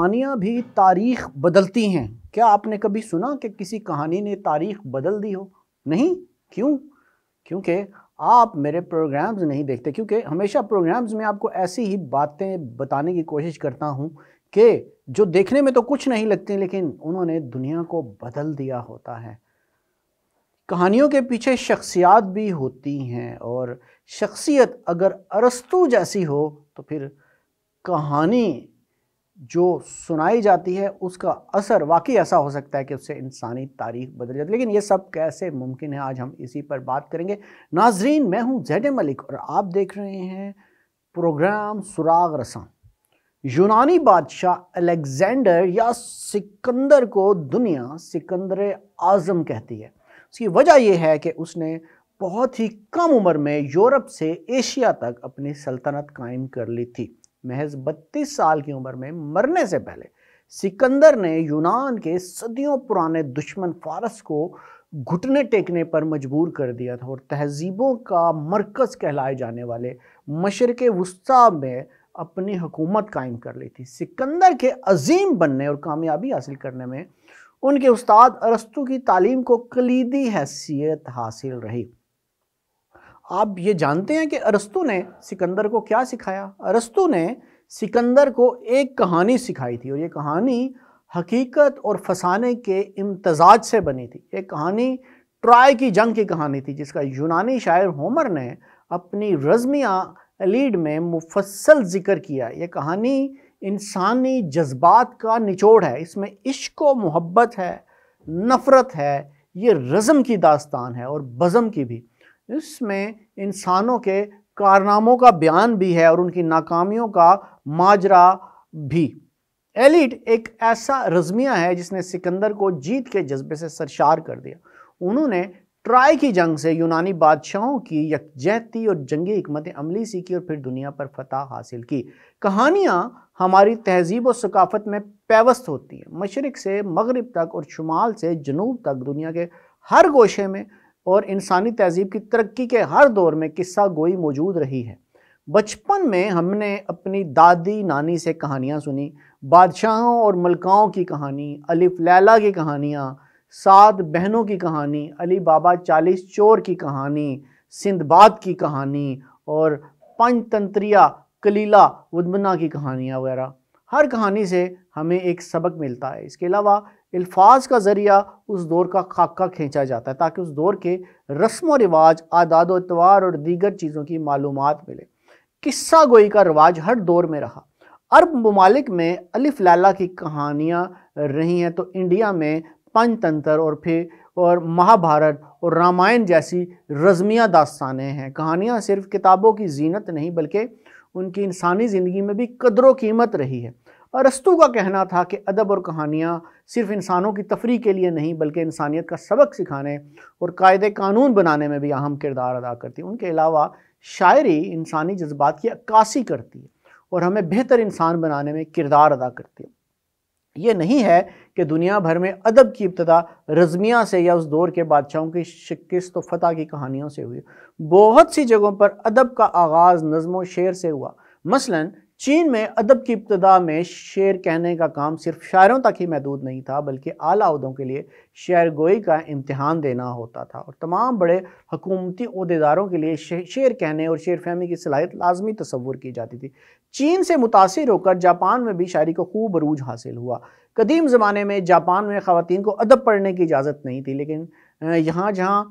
کہانیاں بھی تاریخ بدلتی ہیں۔ کیا آپ نے کبھی سنا کہ کسی کہانی نے تاریخ بدل دی ہو؟ نہیں؟ کیوں؟ کیونکہ آپ میرے پروگرامز نہیں دیکھتے، کیونکہ ہمیشہ پروگرامز میں آپ کو ایسی ہی باتیں بتانے کی کوشش کرتا ہوں کہ جو دیکھنے میں تو کچھ نہیں لگتی لیکن انہوں نے دنیا کو بدل دیا ہوتا ہے۔ کہانیوں کے پیچھے شخصیات بھی ہوتی ہیں، اور شخصیت اگر ارسطو جیسی ہو تو پھر کہانی جو سنائی جاتی ہے اس کا اثر واقعی ایسا ہو سکتا ہے کہ اس سے انسانی تاریخ بدل جاتی ہے۔ لیکن یہ سب کیسے ممکن ہے؟ آج ہم اسی پر بات کریں گے۔ ناظرین، میں ہوں زید ملک اور آپ دیکھ رہے ہیں پروگرام سراغ رساں۔ یونانی بادشاہ الیگزینڈر یا سکندر کو دنیا سکندر اعظم کہتی ہے۔ اس کی وجہ یہ ہے کہ اس نے بہت ہی کم عمر میں یورپ سے ایشیا تک اپنی سلطنت قائم کر لی تھی۔ محض 32 سال کی عمر میں مرنے سے پہلے سکندر نے یونان کے صدیوں پرانے دشمن فارس کو گھٹنے ٹیکنے پر مجبور کر دیا تھا، اور تہذیبوں کا مرکز کہلائے جانے والے مشرق وسطیٰ میں اپنی حکومت قائم کر لی تھی۔ سکندر کے عظیم بننے اور کامیابی حاصل کرنے میں ان کے استاد ارسطو کی تعلیم کو کلیدی حیثیت حاصل رہی۔ آپ یہ جانتے ہیں کہ ارسطو نے سکندر کو کیا سکھایا؟ ارسطو نے سکندر کو ایک کہانی سکھائی تھی، اور یہ کہانی حقیقت اور فسانے کے امتزاج سے بنی تھی۔ یہ کہانی ٹرائے کی جنگ کی کہانی تھی، جس کا یونانی شاعر ہومر نے اپنی رزمیہ ایلیڈ میں مفصل ذکر کیا۔ یہ کہانی انسانی جذبات کا نچوڑ ہے۔ اس میں عشق و محبت ہے، نفرت ہے، یہ رزم کی داستان ہے اور بزم کی بھی۔ اس میں انسانوں کے کارناموں کا بیان بھی ہے اور ان کی ناکامیوں کا ماجرا بھی۔ ایلیڈ ایک ایسا رزمیہ ہے جس نے سکندر کو جیت کے جذبے سے سرشار کر دیا۔ انہوں نے ٹرائے کی جنگ سے یونانی بادشاہوں کی یکجہتی اور جنگی حکمت عملی سیکھی اور پھر دنیا پر فتح حاصل کی۔ کہانیاں ہماری تہذیب و ثقافت میں پیوست ہوتی ہیں۔ مشرق سے مغرب تک اور شمال سے جنوب تک دنیا کے ہر گوشے میں اور انسانی تہذیب کی ترقی کے ہر دور میں قصہ گوئی موجود رہی ہے۔ بچپن میں ہم نے اپنی دادی نانی سے کہانیاں سنی، بادشاہوں اور ملکاؤں کی کہانی، الف لیلا کی کہانیاں، 7 بہنوں کی کہانی، علی بابا 40 چور کی کہانی، سندباد کی کہانی اور پنچ تنتریہ کلیلہ ودمنا کی کہانیاں وغیرہ۔ ہر کہانی سے ہمیں ایک سبق ملتا ہے۔ اس کے علاوہ الفاظ کا ذریعہ اس دور کا خاکہ کھینچا جاتا ہے تاکہ اس دور کے رسم و رواج، عادات و اطوار اور دیگر چیزوں کی معلومات ملے۔ قصہ گوئی کا رواج ہر دور میں رہا۔ عرب ممالک میں الف لیلا کی کہانیاں رہی ہیں تو انڈیا میں پنچ تنتر اور مہابھارت اور رامائن جیسی رزمیہ داستانیں ہیں۔ کہانیاں صرف کتابوں کی زینت نہیں بلکہ ان کی انسانی زندگی میں بھی قدر و قیمت رہی ہے۔ ارسطو کا کہنا تھا کہ ادب اور کہانیاں صرف انسانوں کی تفریح کے لیے نہیں بلکہ انسانیت کا سبق سکھانے اور قاعدے قانون بنانے میں بھی اہم کردار ادا کرتی ہیں۔ ان کے علاوہ شاعری انسانی جذبات کی عکاسی کرتی ہے اور ہمیں بہتر انسان بنانے میں کردار ادا کرتی ہے۔ یہ نہیں ہے کہ دنیا بھر میں ادب کی ابتدا رزمیہ سے یا اس دور کے بادشاہوں کی شکست و فتح کی کہانیوں سے ہوئی۔ بہت سی جگہوں پر ادب کا آغاز نظم و شعر سے ہوا۔ مثلاً چین میں ادب کی ابتدا میں شعر کہنے کا کام صرف شاعروں تک ہی محدود نہیں تھا بلکہ اعلیٰ عہدوں کے لیے شعر گوئی کا امتحان دینا ہوتا تھا، اور تمام بڑے حکومتی عہدیداروں کے لیے شعر کہنے اور شعر فہمی کی صلاحیت لازمی تصور کی جاتی تھی۔ چین سے متاثر ہو کر جاپان میں بھی شاعری کو خوب عروج حاصل ہوا۔ قدیم زمانے میں جاپان میں خواتین کو ادب پڑھنے کی اجازت نہیں تھی، لیکن یہاں جہاں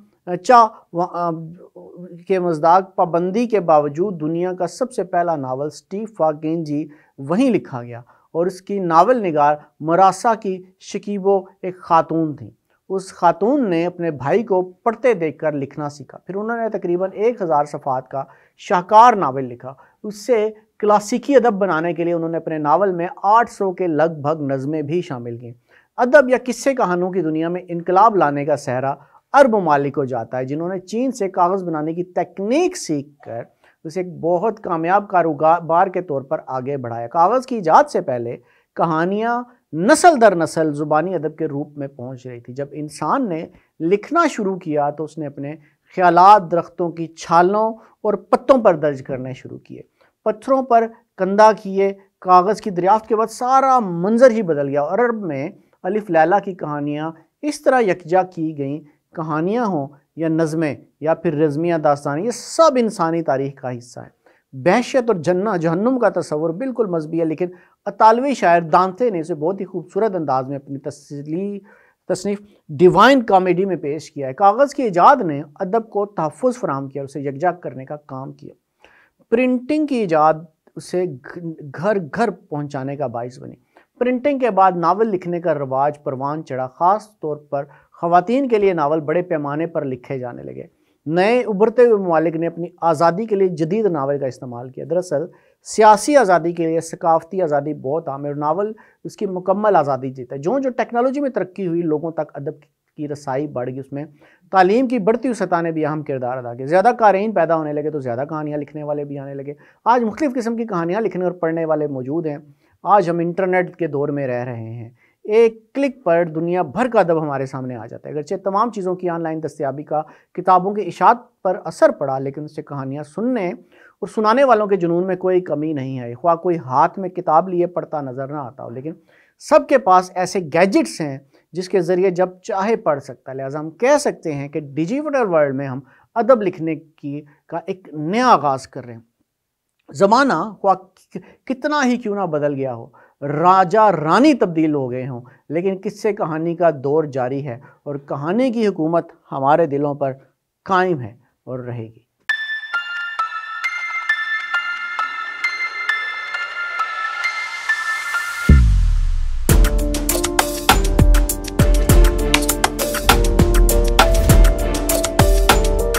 کے مزداق پابندی کے باوجود دنیا کا سب سے پہلا ناول سٹیفا کینجی وہیں لکھا گیا، اور اس کی ناول نگار مراسا کی شکیبو ایک خاتون تھیں۔ اس خاتون نے اپنے بھائی کو پڑھتے دیکھ کر لکھنا سیکھا، پھر انہوں نے تقریباً 1000 صفحات کا شاہکار ناول لکھا۔ اس سے کلاسیکی ادب بنانے کے لیے انہوں نے اپنے ناول میں 800 کے لگ بھگ نظمیں بھی شامل کیں۔ ادب یا قصے کہانیوں کی دنیا میں انقلاب لانے کا سہرا عرب ممالک کو جاتا ہے، جنہوں نے چین سے کاغذ بنانے کی تکنیک سیکھ کر اسے ایک بہت کامیاب کاروبار کے طور پر آگے بڑھایا۔ کاغذ کی ایجاد سے پہلے کہانیاں نسل در نسل زبانی ادب کے روپ میں پہنچ رہی تھی۔ جب انسان نے لکھنا شروع کیا تو اس نے اپنے خیالات درختوں کی چھالوں اور پتوں پر درج کرنے شروع کیے، پتھروں پر کندہ کیے، کاغذ کی دریافت کے بعد سارا منظر ہی بدل گیا. عرب میں الف لیلا کی کہانیاں اس طرح یکجا کی گئیں، کہانیاں ہوں یا نظمیں یا پھر رزمیہ داستانیں، یہ سب انسانی تاریخ کا حصہ ہے. بحشت اور جہنم کا تصور بالکل مذہبی ہے، لیکن اطالوی شاعر دانتے نے اسے بہت ہی خوبصورت انداز میں اپنی تصنیف ڈیوائن کامیڈی میں پیش کیا ہے. کاغذ کی ایجاد نے ادب کو تحفظ فراہم کیا اور اسے یکجا کرنے کا کام کیا. پرنٹنگ کی ایجاد اسے گھر گھر پہنچانے کا باعث بنی. پرنٹنگ کے بعد ناول لکھنے کا رواج پروان چڑھا، خاص طور پر خواتین کے لیے ناول بڑے پیمانے پر لکھے جانے لگے. نئے ابھرتے ہوئے ممالک نے اپنی آزادی کے لیے جدید ناول کا استعمال کیا. دراصل سیاسی آزادی کے لیے ثقافتی آزادی بہت عام ہے اور ناول اس کی مکمل آزادی دیتا ہے. جو ٹیکنالوجی میں ترقی ہوئی، لوگوں تک ادب کی رسائی بڑھ گئی، اس میں تعلیم کی بڑھتی ہوئی سطح نے بھی اہم کردار ادا کیا. زیادہ قارئین پیدا ہونے لگے تو زیادہ کہانیاں لکھنے والے بھی آنے لگے. آج مختلف قسم کی کہانیاں لکھنے اور پڑھنے والے موجود ہیں. آج ہم انٹرنیٹ کے دور میں رہ رہے ہیں. ایک کلک پر دنیا بھر کا ادب ہمارے سامنے آ جاتا ہے. اگرچہ تمام چیزوں کی آن لائن دستیابی کا کتابوں کی اشاعت پر اثر پڑا، لیکن اس سے کہانیاں سننے اور سنانے والوں کے جنون میں کوئی کمی نہیں ہے. خواہ کوئی ہاتھ میں کتاب لیے پڑھتا نظر نہ آتا ہو، لیکن سب کے پاس ایسے گیجٹس ہیں جس کے ذریعے جب چاہے پڑھ سکتا ہے. لہٰذا ہم کہہ سکتے ہیں کہ ڈیجیٹل ورلڈ میں ہم ادب لکھنے کا ایک نیا آغاز کر رہے ہیں. زمانہ خواہ کتنا ہی کیوں نہ بدل گیا ہو، راجا رانی تبدیل ہو گئے ہوں، لیکن قصے کہانی کا دور جاری ہے اور کہانی کی حکومت ہمارے دلوں پر قائم ہے اور رہے گی.